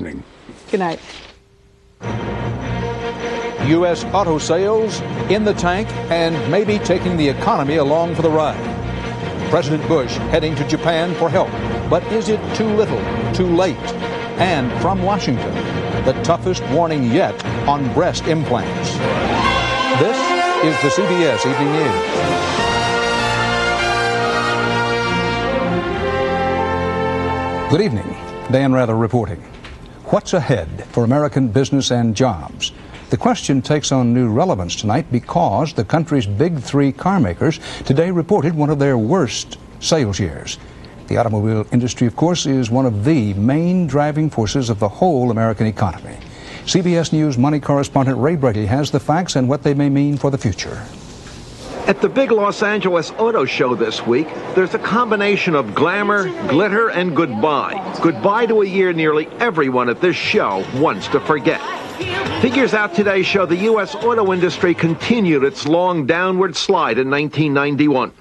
Evening. Good night. U.S. auto sales in the tank and maybe taking the economy along for the ride. President Bush heading to Japan for help. But is it too little, too late? And from Washington, the toughest warning yet on breast implants. This is the CBS Evening News. Good evening. Dan Rather reporting. What's ahead for American business and jobs? The question takes on new relevance tonight because the country's big three car makers today reported one of their worst sales years. The automobile industry, of course, is one of the main driving forces of the whole American economy. CBS News money correspondent Ray Brady has the facts and what they may mean for the future. At the big Los Angeles Auto Show this week, there's a combination of glamour, glitter, and goodbye. Goodbye to a year nearly everyone at this show wants to forget. Figures out today show the U.S. auto industry continued its long downward slide in 1991.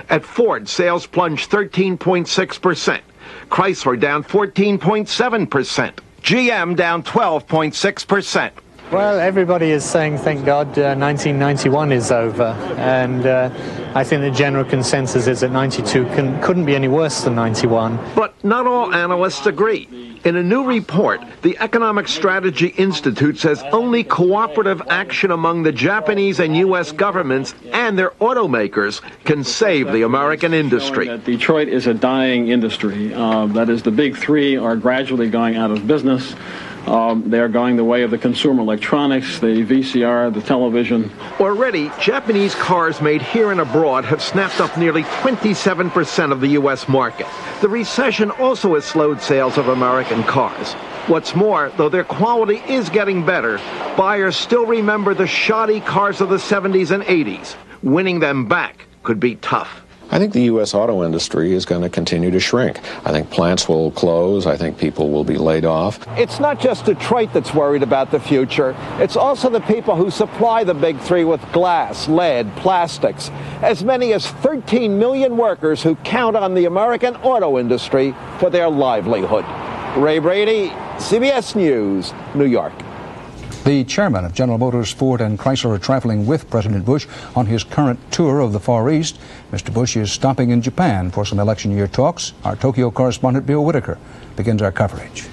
At Ford, sales plunged 13.6%. Chrysler down 14.7%. GM down 12.6%. Well, everybody is saying, thank God, 1991 is over. And I think the general consensus is that 92 couldn't be any worse than 91. But not all analysts agree. In a new report, the Economic Strategy Institute says only cooperative action among the Japanese and U.S. governments and their automakers can save the American industry. Detroit is a dying industry. That is, the big three are gradually going out of business. They are going the way of the consumer electronics, the VCR, the television. Already, Japanese cars made here and abroad have snapped up nearly 27% of the U.S. market. The recession also has slowed sales of American cars. What's more, though their quality is getting better, buyers still remember the shoddy cars of the 70s and 80s. Winning them back could be tough. I think the U.S. auto industry is going to continue to shrink. I think plants will close. I think people will be laid off. It's not just Detroit that's worried about the future. It's also the people who supply the big three with glass, lead, plastics. As many as 13 million workers who count on the American auto industry for their livelihood. Ray Brady, CBS News, New York. The chairman of General Motors, Ford, and Chrysler are traveling with President Bush on his current tour of the Far East. Mr. Bush is stopping in Japan for some election year talks. Our Tokyo correspondent, Bill Whitaker, begins our coverage.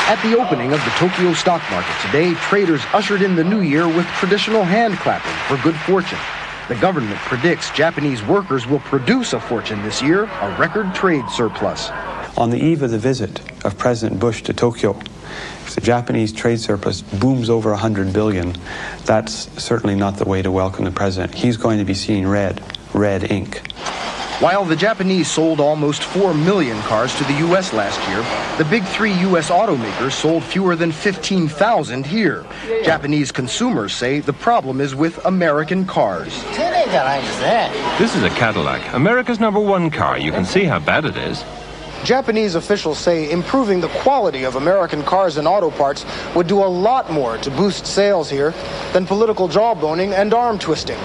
At the opening of the Tokyo stock market today, traders ushered in the new year with traditional hand clapping for good fortune. The government predicts Japanese workers will produce a fortune this year, a record trade surplus. On the eve of the visit of President Bush to Tokyo, if the Japanese trade surplus booms over $100 billion, that's certainly not the way to welcome the president. He's going to be seeing red ink. While the Japanese sold almost 4 million cars to the U.S. last year, the big three U.S. automakers sold fewer than 15,000 here. Japanese consumers say the problem is with American cars. This is a Cadillac, America's #1 car. You can see how bad it is. Japanese officials say improving the quality of American cars and auto parts would do a lot more to boost sales here than political jawboning and arm twisting.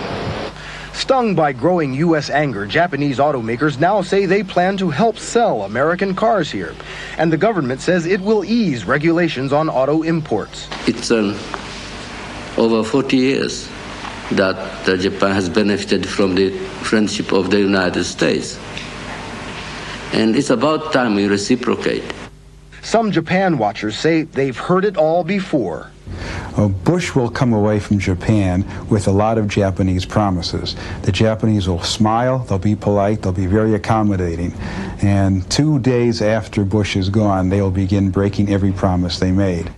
Stung by growing U.S. anger, Japanese automakers now say they plan to help sell American cars here. And the government says it will ease regulations on auto imports. It's over 40 years that Japan has benefited from the friendship of the United States. And it's about time we reciprocate. Some Japan watchers say they've heard it all before. Bush will come away from Japan with a lot of Japanese promises. The Japanese will smile, they'll be polite, they'll be very accommodating. And 2 days after Bush is gone, they'll begin breaking every promise they made.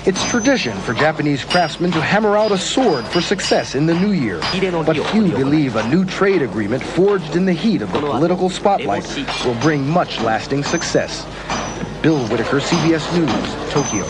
It's tradition for Japanese craftsmen to hammer out a sword for success in the new year. But few believe a new trade agreement forged in the heat of the political spotlight will bring much lasting success. Bill Whitaker, CBS News, Tokyo.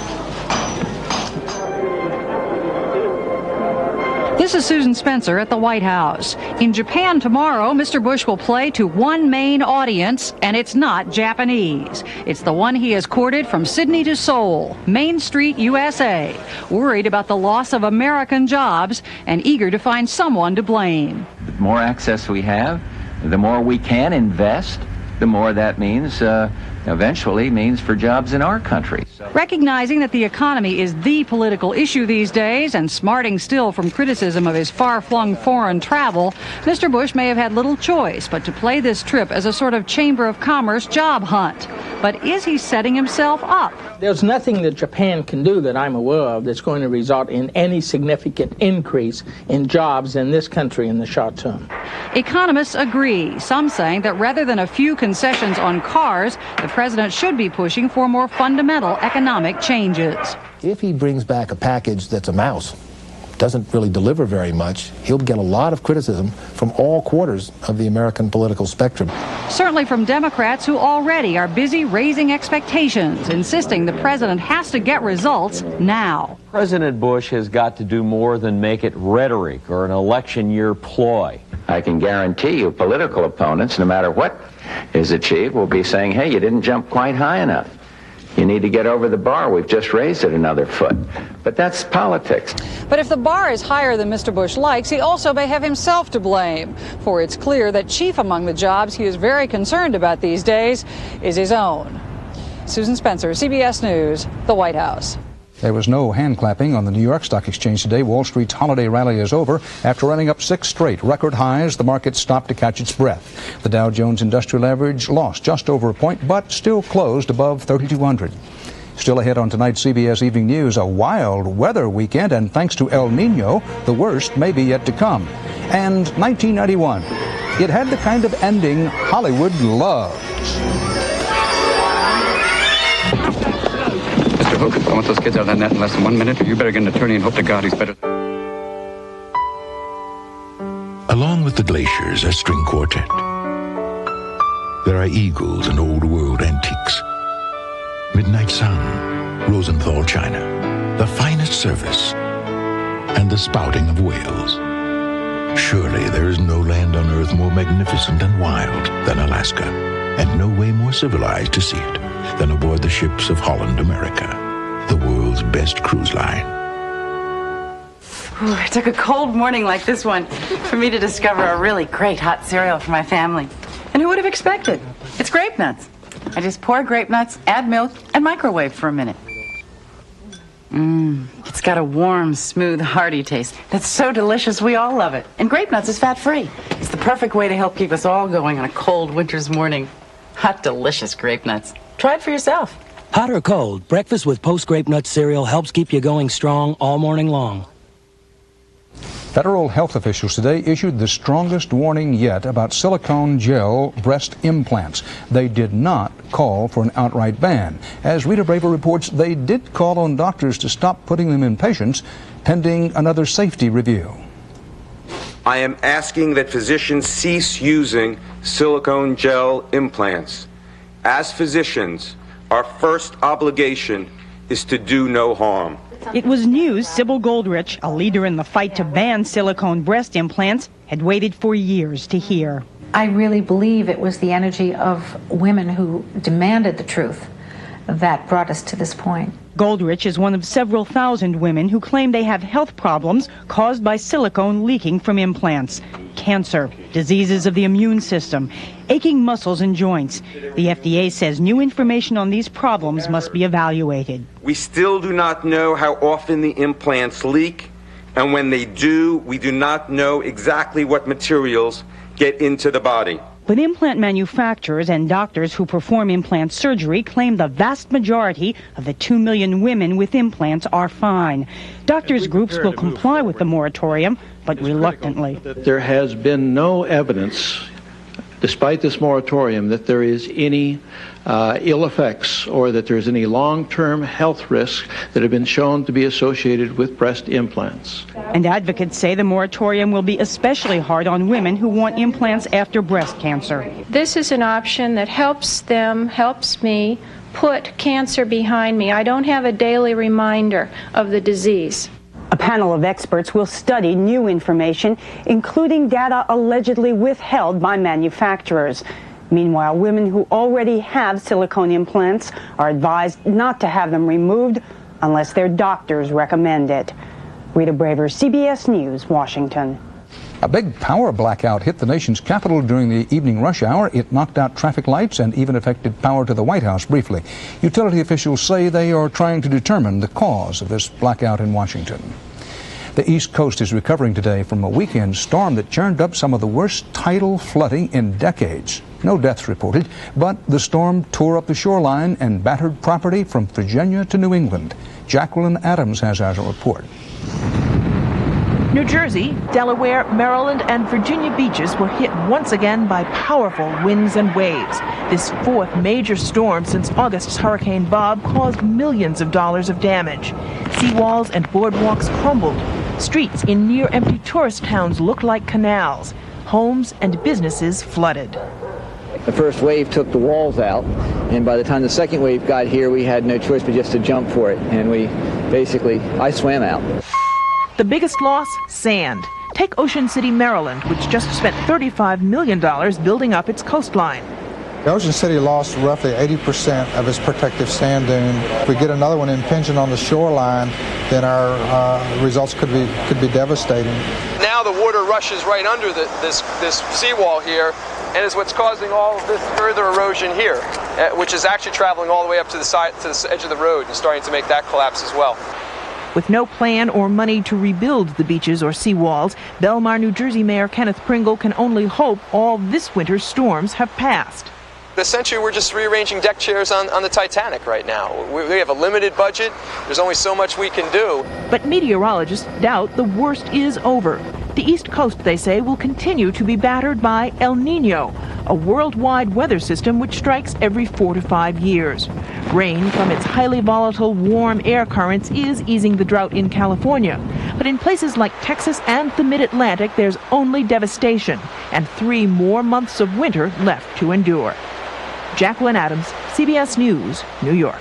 This is Susan Spencer at the White House. In Japan tomorrow, Mr. Bush will play to one main audience, and it's not Japanese. It's the one he has courted from Sydney to Seoul, Main Street, USA, worried about the loss of American jobs and eager to find someone to blame. The more access we have, The more we can invest, the more that means, eventually means for jobs in our country. Recognizing that the economy is the political issue these days and smarting still from criticism of his far-flung foreign travel, Mr. Bush may have had little choice but to play this trip as a sort of Chamber of Commerce job hunt. But is he setting himself up? There's nothing that Japan can do that I'm aware of that's going to result in any significant increase in jobs in this country in the short term. Economists agree, some saying that rather than a few concessions on cars, the president should be pushing for more fundamental economic changes. If he brings back a package that's a mouse, doesn't really deliver very much, he'll get a lot of criticism from all quarters of the American political spectrum. Certainly from Democrats who already are busy raising expectations, insisting the president has to get results now. President Bush has got to do more than make it rhetoric or an election year ploy. I can guarantee you political opponents, no matter what is achieved, will be saying, hey, you didn't jump quite high enough. You need to get over the bar. We've just raised it another foot. But that's politics. But if the bar is higher than Mr. Bush likes, he also may have himself to blame. For it's clear that chief among the jobs he is very concerned about these days is his own. Susan Spencer, CBS News, the White House. There was no hand clapping on the New York Stock Exchange today. Wall Street's holiday rally is over. After running up 6 straight record highs, the market stopped to catch its breath. The Dow Jones Industrial Average lost just over a point, but still closed above 3,200. Still ahead on tonight's CBS Evening News, a wild weather weekend, and thanks to El Nino, the worst may be yet to come. And 1991. It had the kind of ending Hollywood loves. Hook, I want those kids out of that net in less than 1 minute, or you better get an attorney and hope to God he's better. Along with the Glaciers, a string quartet. There are Eagles and old world antiques. Midnight Sun, Rosenthal china, the finest service, and the spouting of whales. Surely there is no land on earth more magnificent and wild than Alaska, and no way more civilized to see it than aboard the ships of Holland America, the world's best cruise line. Ooh, it took a cold morning like this one for me to discover a really great hot cereal for my family. And who would have expected? It's grape nuts. I just pour grape nuts, add milk, and microwave for a minute. It's got a warm, smooth, hearty taste that's so delicious we all love it. And grape nuts is fat-free. It's the perfect way to help keep us all going on a cold winter's morning. Hot, delicious grape nuts. Try it for yourself. Hot or cold, breakfast with Post-Grape Nut cereal helps keep you going strong all morning long. Federal health officials today issued the strongest warning yet about silicone gel breast implants. They did not call for an outright ban. As Rita Braver reports, they did call on doctors to stop putting them in patients pending another safety review. I am asking that physicians cease using silicone gel implants. As physicians, our first obligation is to do no harm. It was news Sybil Goldrich, a leader in the fight to ban silicone breast implants, had waited for years to hear. I really believe it was the energy of women who demanded the truth that brought us to this point. Goldrich is one of several thousand women who claim they have health problems caused by silicone leaking from implants. Cancer, diseases of the immune system, aching muscles and joints. The FDA says new information on these problems must be evaluated. We still do not know how often the implants leak, and when they do, we do not know exactly what materials get into the body. But implant manufacturers and doctors who perform implant surgery claim the vast majority of the 2 million women with implants are fine. Doctors' groups will comply with the moratorium, but reluctantly. There has been no evidence, despite this moratorium, that there is any ill effects or that there's any long-term health risks that have been shown to be associated with breast implants. And advocates say the moratorium will be especially hard on women who want implants after breast cancer. This is an option that helps them, helps me put cancer behind me. I don't have a daily reminder of the disease. A panel of experts will study new information, including data allegedly withheld by manufacturers. Meanwhile, women who already have silicone implants are advised not to have them removed unless their doctors recommend it. Rita Braver, CBS News, Washington. A big power blackout hit the nation's capital during the evening rush hour. It knocked out traffic lights and even affected power to the White House briefly. Utility officials say they are trying to determine the cause of this blackout in Washington. The East Coast is recovering today from a weekend storm that churned up some of the worst tidal flooding in decades. No deaths reported, but the storm tore up the shoreline and battered property from Virginia to New England. Jacqueline Adams has our report. New Jersey, Delaware, Maryland, and Virginia beaches were hit once again by powerful winds and waves. This fourth major storm since August's Hurricane Bob caused millions of dollars of damage. Seawalls and boardwalks crumbled. Streets in near-empty tourist towns looked like canals. Homes and businesses flooded. The first wave took the walls out, and by the time the second wave got here, we had no choice but just to jump for it, and I swam out. The biggest loss, sand. Take Ocean City, Maryland, which just spent $35 million building up its coastline. Ocean City lost roughly 80% of its protective sand dune. If we get another one impinging on the shoreline, then our results could be devastating. Now the water rushes right under this seawall here, and is what's causing all of this further erosion here, which is actually traveling all the way up to the edge of the road and starting to make that collapse as well. With no plan or money to rebuild the beaches or seawalls, Belmar, New Jersey Mayor Kenneth Pringle can only hope all this winter's storms have passed. Essentially, we're just rearranging deck chairs on the Titanic right now. We have a limited budget. There's only so much we can do. But meteorologists doubt the worst is over. The East Coast, they say, will continue to be battered by El Nino, a worldwide weather system which strikes every 4 to 5 years. Rain from its highly volatile, warm air currents is easing the drought in California. But in places like Texas and the mid-Atlantic, there's only devastation and 3 more months of winter left to endure. Jacqueline Adams, CBS News, New York.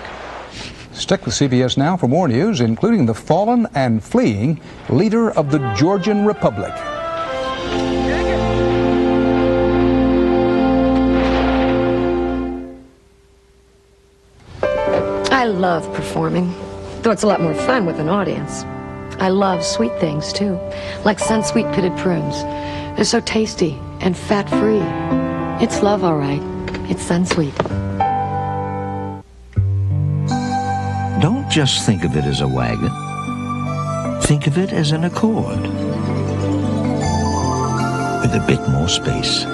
Stick with CBS now for more news, including the fallen and fleeing leader of the Georgian Republic. I love performing, though it's a lot more fun with an audience. I love sweet things, too, like Sunsweet pitted prunes. They're so tasty and fat-free. It's love, all right. It's Sunsweet. Don't just think of it as a wagon. Think of it as an Accord with a bit more space.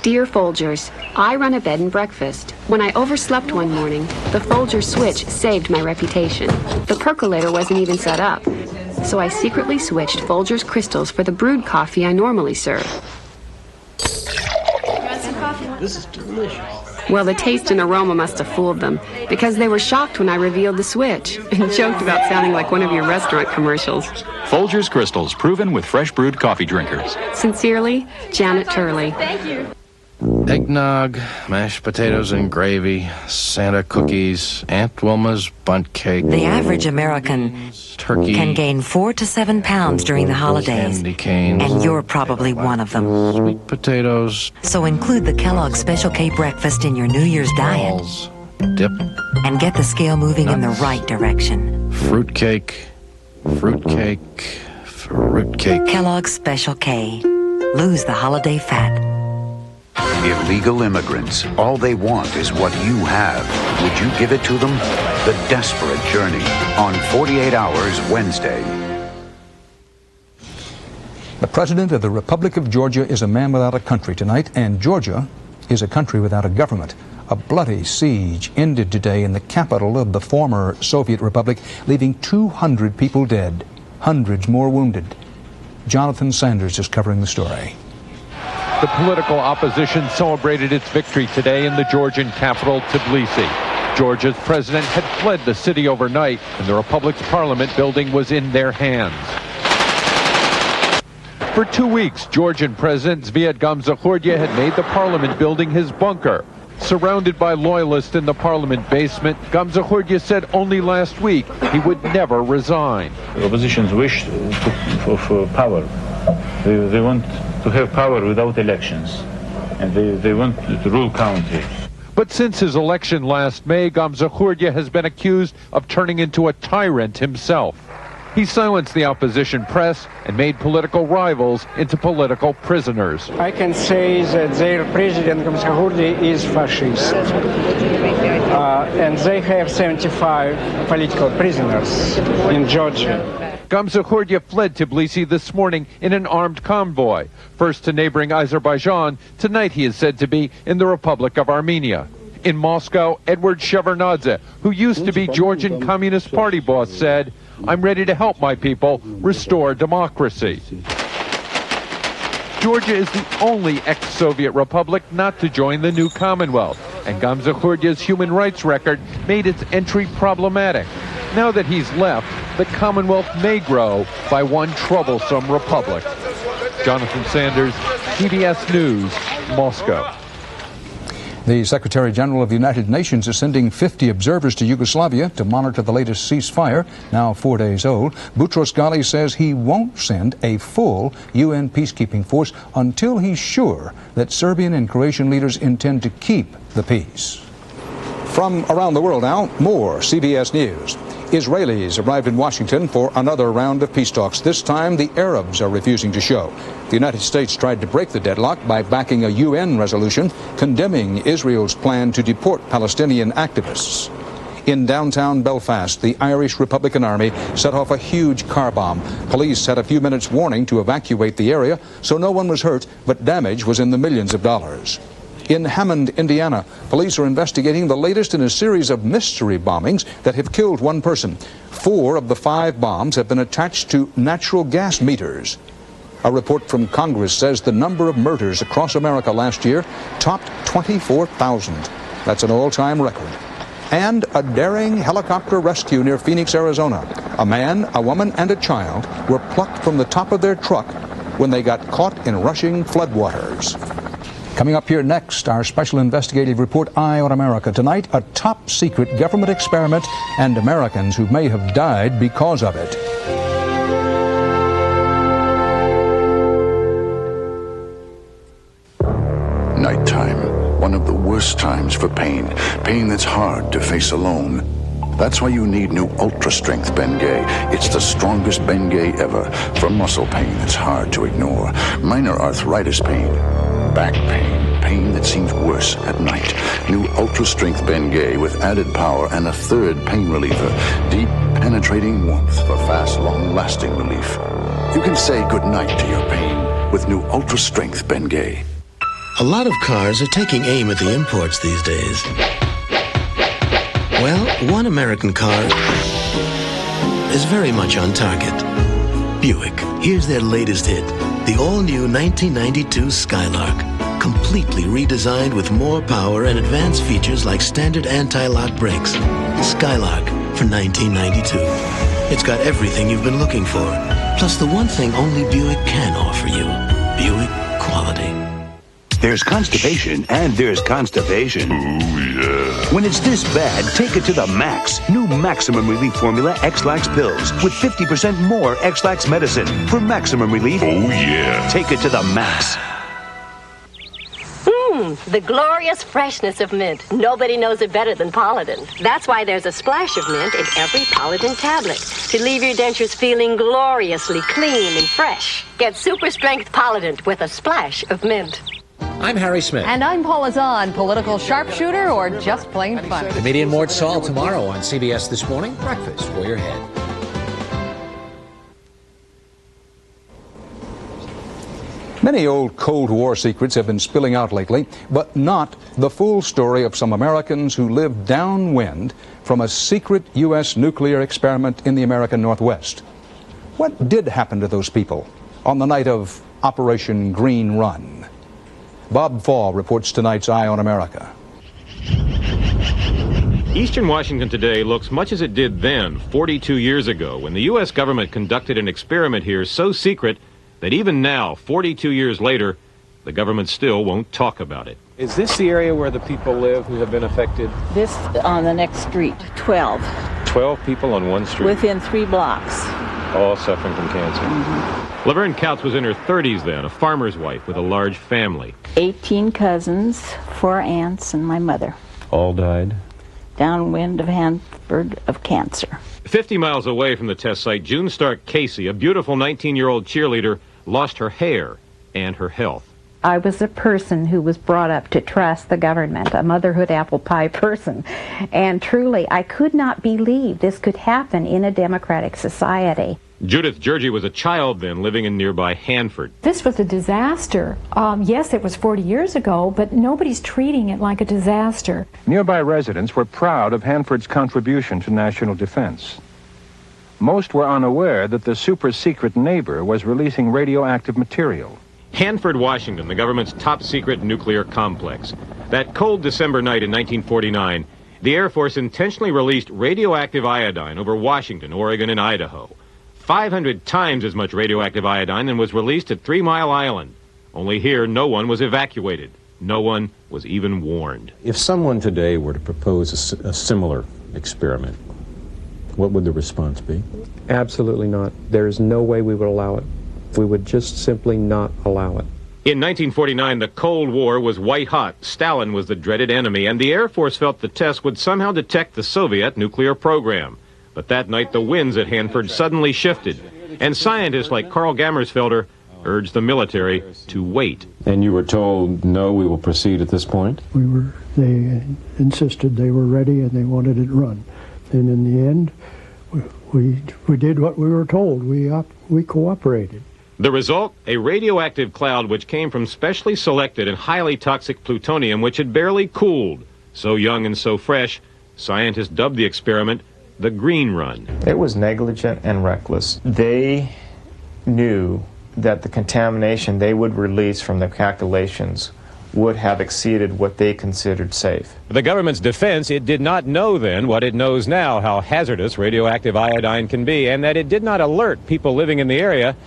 Dear Folgers, I run a bed and breakfast. When I overslept one morning, the Folgers switch saved my reputation. The percolator wasn't even set up, so I secretly switched Folgers crystals for the brewed coffee I normally serve. This is delicious. Well, the taste and aroma must have fooled them, because they were shocked when I revealed the switch and joked about sounding like one of your restaurant commercials. Folgers Crystals, proven with fresh brewed coffee drinkers. Sincerely, Janet Turley. Thank you. Eggnog, mashed potatoes and gravy, Santa cookies, Aunt Wilma's bundt cake. The average American turkey can gain 4 to 7 pounds during the holidays, candy canes, and you're probably one of them. Sweet potatoes. So include the Kellogg's Special K breakfast in your New Year's diet. Dip. And get the scale moving in the right direction. Fruitcake, fruitcake, fruitcake. Kellogg's Special K. Lose the holiday fat. Illegal immigrants, all they want is what you have. Would you give it to them? The Desperate Journey on 48 Hours Wednesday. The President of the Republic of Georgia is a man without a country tonight, and Georgia is a country without a government. A bloody siege ended today in the capital of the former Soviet Republic, leaving 200 people dead, hundreds more wounded. Jonathan Sanders is covering the story. The political opposition celebrated its victory today in the Georgian capital, Tbilisi. Georgia's president had fled the city overnight, and the republic's parliament building was in their hands. For 2 weeks, Georgian President Zviad Gamzakhourdia had made the parliament building his bunker. Surrounded by loyalists in the parliament basement, Gamzakhourdia said only last week he would never resign. The opposition's wish for power. They want to have power without elections, and they want to rule country. But since his election last May, Gamzakhourdia has been accused of turning into a tyrant himself. He silenced the opposition press and made political rivals into political prisoners. I can say that their president, Gamsahurdi, is fascist. And they have 75 political prisoners in Georgia. Gamsahurdi fled Tbilisi this morning in an armed convoy. First to neighboring Azerbaijan, tonight he is said to be in the Republic of Armenia. In Moscow, Edward Shevardnadze, who used to be Georgian Communist Party boss, said, "I'm ready to help my people restore democracy." Georgia is the only ex-Soviet republic not to join the new Commonwealth, and Gamsahurdi's human rights record made its entry problematic. Now that he's left, the Commonwealth may grow by one troublesome republic. Jonathan Sanders, CBS News, Moscow. The Secretary General of the United Nations is sending 50 observers to Yugoslavia to monitor the latest ceasefire, now 4 days old. Boutros Ghali says he won't send a full UN peacekeeping force until he's sure that Serbian and Croatian leaders intend to keep the peace. From around the world now, more CBS News. Israelis arrived in Washington for another round of peace talks. This time, the Arabs are refusing to show. The United States tried to break the deadlock by backing a UN resolution condemning Israel's plan to deport Palestinian activists. In downtown Belfast, the Irish Republican Army set off a huge car bomb. Police had a few minutes warning to evacuate the area, so no one was hurt, but damage was in the millions of dollars. In Hammond, Indiana, police are investigating the latest in a series of mystery bombings that have killed one person. 4 of the 5 bombs have been attached to natural gas meters. A report from Congress says the number of murders across America last year topped 24,000. That's an all-time record. And a daring helicopter rescue near Phoenix, Arizona. A man, a woman, and a child were plucked from the top of their truck when they got caught in rushing floodwaters. Coming up here next, our special investigative report, Eye on America. Tonight, a top-secret government experiment and Americans who may have died because of it. Nighttime, one of the worst times for pain. Pain that's hard to face alone. That's why you need new Ultra Strength Bengay. It's the strongest Bengay ever for muscle pain that's hard to ignore. Minor arthritis pain. Back pain, pain that seems worse at night. New Ultra Strength Bengay with added power and a third pain reliever. Deep, penetrating warmth for fast, long-lasting relief. You can say goodnight to your pain with new Ultra Strength Bengay. A lot of cars are taking aim at the imports these days. Well, one American car is very much on target. Buick. Here's their latest hit. The all-new 1992 Skylark, completely redesigned with more power and advanced features like standard anti-lock brakes. Skylark for 1992. It's got everything you've been looking for, plus the one thing only Buick can offer you, Buick quality. There's constipation and there's constipation. Oh, yeah. When it's this bad, take it to the max. New Maximum Relief Formula X-Lax pills with 50% more X-Lax medicine for maximum relief. Oh, yeah. Take it to the max. The glorious freshness of mint. Nobody knows it better than Polident. That's why there's a splash of mint in every Polident tablet to leave your dentures feeling gloriously clean and fresh. Get super strength Polident with a splash of mint. I'm Harry Smith. And I'm Paula Zahn, political sharpshooter or just plain funny. Comedian Mort Saul tomorrow on CBS This Morning. Breakfast for your head. Many old Cold War secrets have been spilling out lately, but not the full story of some Americans who lived downwind from a secret U.S. nuclear experiment in the American Northwest. What did happen to those people on the night of Operation Green Run? Bob Fall reports tonight's Eye on America. Eastern Washington today looks much as it did then, 42 years ago, when the U.S. government conducted an experiment here so secret that even now, 42 years later, the government still won't talk about it. Is this the area where the people live who have been affected? This on the next street, 12. 12 people on one street? Within 3 blocks. All suffering from cancer. Mm-hmm. Laverne Couts was in her 30s then, a farmer's wife with a large family. 18 cousins, 4 aunts, and my mother. All died? Downwind of Hanford of cancer. 50 miles away from the test site, June Stark Casey, a beautiful 19-year-old cheerleader, lost her hair and her health. I was a person who was brought up to trust the government, a motherhood apple pie person. And truly, I could not believe this could happen in a democratic society. Judith Georgie was a child then, living in nearby Hanford. This was a disaster. Yes, it was 40 years ago, but nobody's treating it like a disaster. Nearby residents were proud of Hanford's contribution to national defense. Most were unaware that the super-secret neighbor was releasing radioactive material. Hanford, Washington, the government's top-secret nuclear complex. That cold December night in 1949, the Air Force intentionally released radioactive iodine over Washington, Oregon, and Idaho. 500 times as much radioactive iodine than was released at 3 Mile Island. Only here, no one was evacuated. No one was even warned. If someone today were to propose a similar experiment, what would the response be? Absolutely not. There is no way we would allow it. We would just simply not allow it. In 1949, the Cold War was white hot. Stalin was the dreaded enemy, and the Air Force felt the test would somehow detect the Soviet nuclear program. But that night, the winds at Hanford suddenly shifted, and scientists like Carl Gammersfelder urged the military to wait. And you were told, no, we will proceed at this point? They insisted they were ready and they wanted it run. And in the end, we did what we were told. We cooperated. The result? A radioactive cloud which came from specially selected and highly toxic plutonium which had barely cooled. So young and so fresh, scientists dubbed the experiment the Green Run. It was negligent and reckless. They knew that the contamination they would release from their calculations would have exceeded what they considered safe. The government's defense, it did not know then what it knows now, how hazardous radioactive iodine can be, and that it did not alert people living in the area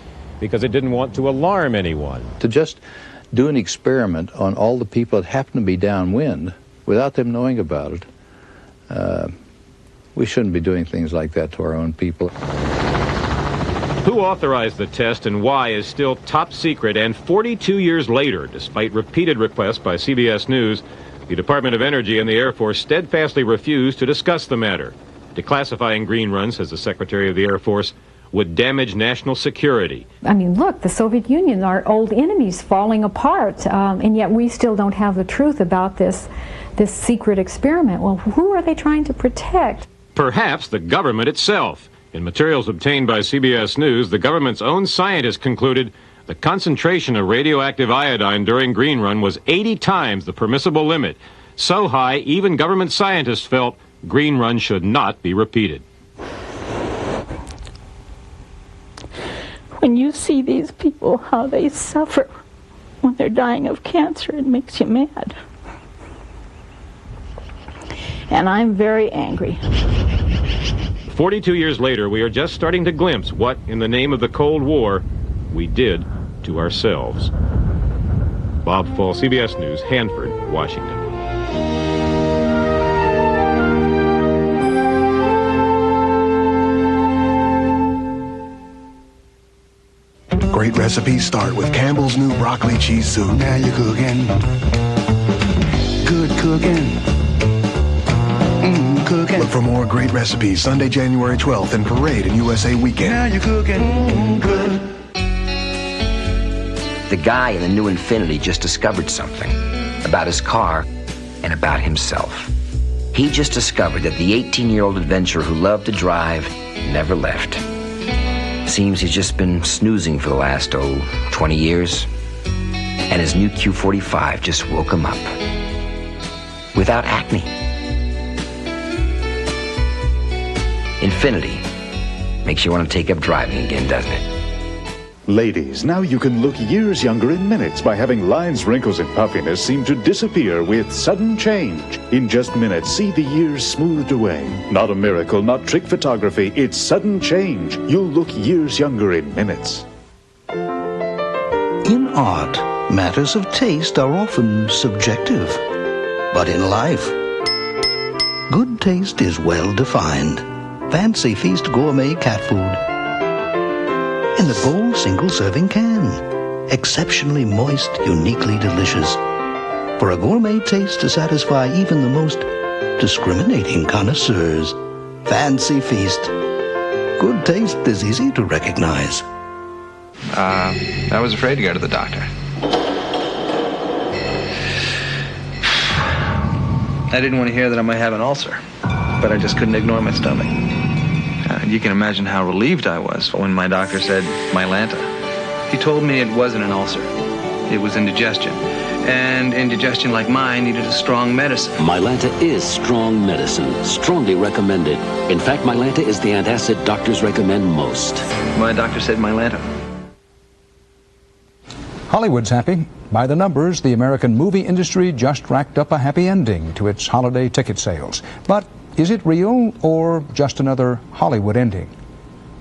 because it didn't want to alarm anyone. To just do an experiment on all the people that happen to be downwind without them knowing about it, we shouldn't be doing things like that to our own people. Who authorized the test and why is still top secret, and 42 years later, despite repeated requests by CBS News, the Department of Energy and the Air Force steadfastly refused to discuss the matter. Declassifying Green Run, says the Secretary of the Air Force, would damage national security. I mean, look, the Soviet Union, our old enemies falling apart, and yet we still don't have the truth about this secret experiment. Well, who are they trying to protect? Perhaps the government itself. In materials obtained by CBS News, the government's own scientists concluded the concentration of radioactive iodine during Green Run was 80 times the permissible limit. So high, even government scientists felt Green Run should not be repeated. When you see these people, how they suffer when they're dying of cancer, it makes you mad. And I'm very angry. 42 years later, we are just starting to glimpse what, in the name of the Cold War, we did to ourselves. Bob Fall, CBS News, Hanford, Washington. Great recipes start with Campbell's new broccoli cheese soup. Now you're cooking. Good cooking. Cooking. Look for more great recipes Sunday, January 12th in Parade and USA Weekend. Now you're cooking. Good. The guy in the new Infiniti just discovered something about his car and about himself. He just discovered that the 18-year-old adventurer who loved to drive never left. Seems he's just been snoozing for the last, 20 years. And his new Q45 just woke him up. Without acne. Infiniti makes you want to take up driving again, doesn't it? Ladies, now you can look years younger in minutes by having lines, wrinkles, and puffiness seem to disappear with sudden change. In just minutes, see the years smoothed away. Not a miracle, not trick photography, it's sudden change. You'll look years younger in minutes. In art, matters of taste are often subjective. But in life, good taste is well defined. Fancy Feast gourmet cat food. In the bold single-serving can. Exceptionally moist, uniquely delicious. For a gourmet taste to satisfy even the most discriminating connoisseurs. Fancy Feast. Good taste is easy to recognize. I was afraid to go to the doctor. I didn't want to hear that I might have an ulcer, but I just couldn't ignore my stomach. You can imagine how relieved I was when my doctor said Mylanta. He told me it wasn't an ulcer. It was indigestion. And indigestion like mine needed a strong medicine. Mylanta is strong medicine, strongly recommended. In fact, Mylanta is the antacid doctors recommend most. My doctor said Mylanta. Hollywood's happy. By the numbers, the American movie industry just racked up a happy ending to its holiday ticket sales. But is it real or just another Hollywood ending?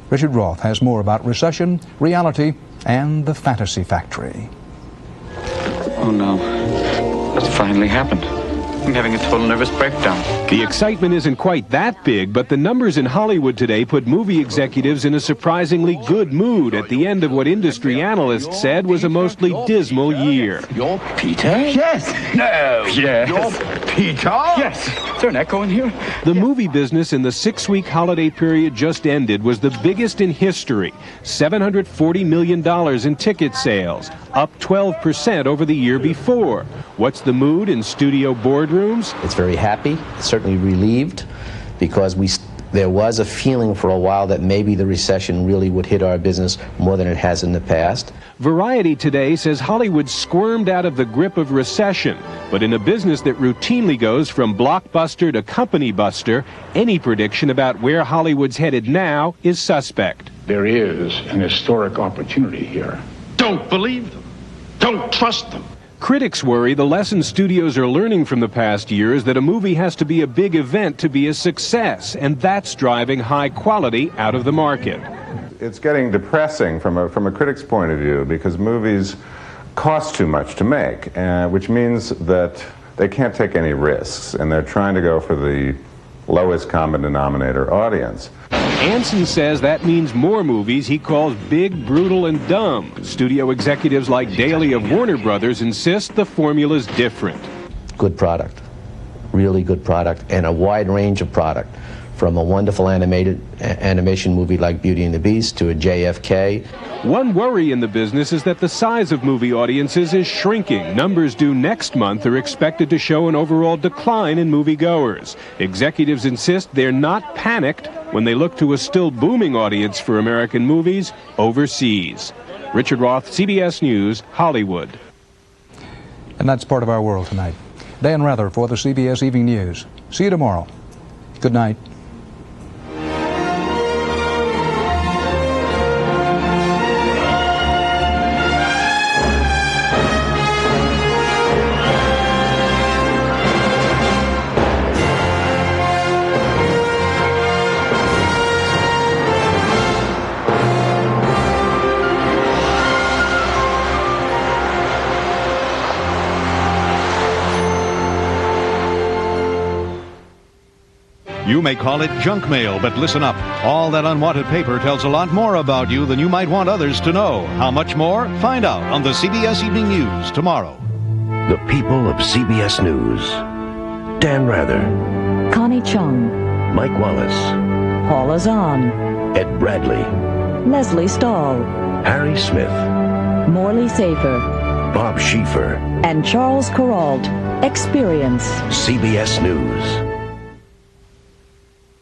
Richard Roth has more about recession, reality, and the fantasy factory. Oh no, what's finally happened? I'm having a total nervous breakdown. The excitement isn't quite that big, but the numbers in Hollywood today put movie executives in a surprisingly good mood at the end of what industry analysts said was a mostly dismal year. You're Peter? Yes. No. Yes. You're Peter? Yes. Is there an echo in here? The movie business in the 6-week holiday period just ended was the biggest in history. $740 million in ticket sales, up 12% over the year before. What's the mood in studio boardrooms? It's very happy, certainly relieved, because there was a feeling for a while that maybe the recession really would hit our business more than it has in the past. Variety today says Hollywood squirmed out of the grip of recession, but in a business that routinely goes from blockbuster to company buster, any prediction about where Hollywood's headed now is suspect. There is an historic opportunity here. Don't believe them. Don't trust them. Critics worry the lesson studios are learning from the past year is that a movie has to be a big event to be a success, and that's driving high quality out of the market. It's getting depressing from a critic's point of view because movies cost too much to make, which means that they can't take any risks, and they're trying to go for the lowest common denominator audience. Anson says that means more movies he calls big, brutal, and dumb. Studio executives like Daly of Warner Brothers insist the formula's different. Good product, really good product, and a wide range of product, from a wonderful animation movie like Beauty and the Beast to a JFK. One worry in the business is that the size of movie audiences is shrinking. Numbers due next month are expected to show an overall decline in moviegoers. Executives insist they're not panicked when they look to a still booming audience for American movies overseas. Richard Roth, CBS News, Hollywood. And that's part of our world tonight. Dan Rather for the CBS Evening News. See you tomorrow. Good night. You may call it junk mail, but listen up. All that unwanted paper tells a lot more about you than you might want others to know. How much more? Find out on the CBS Evening News tomorrow. The people of CBS News. Dan Rather. Connie Chung. Mike Wallace. Paula Zahn. Ed Bradley. Leslie Stahl. Harry Smith. Morley Safer. Bob Schieffer. And Charles Kuralt. Experience. CBS News.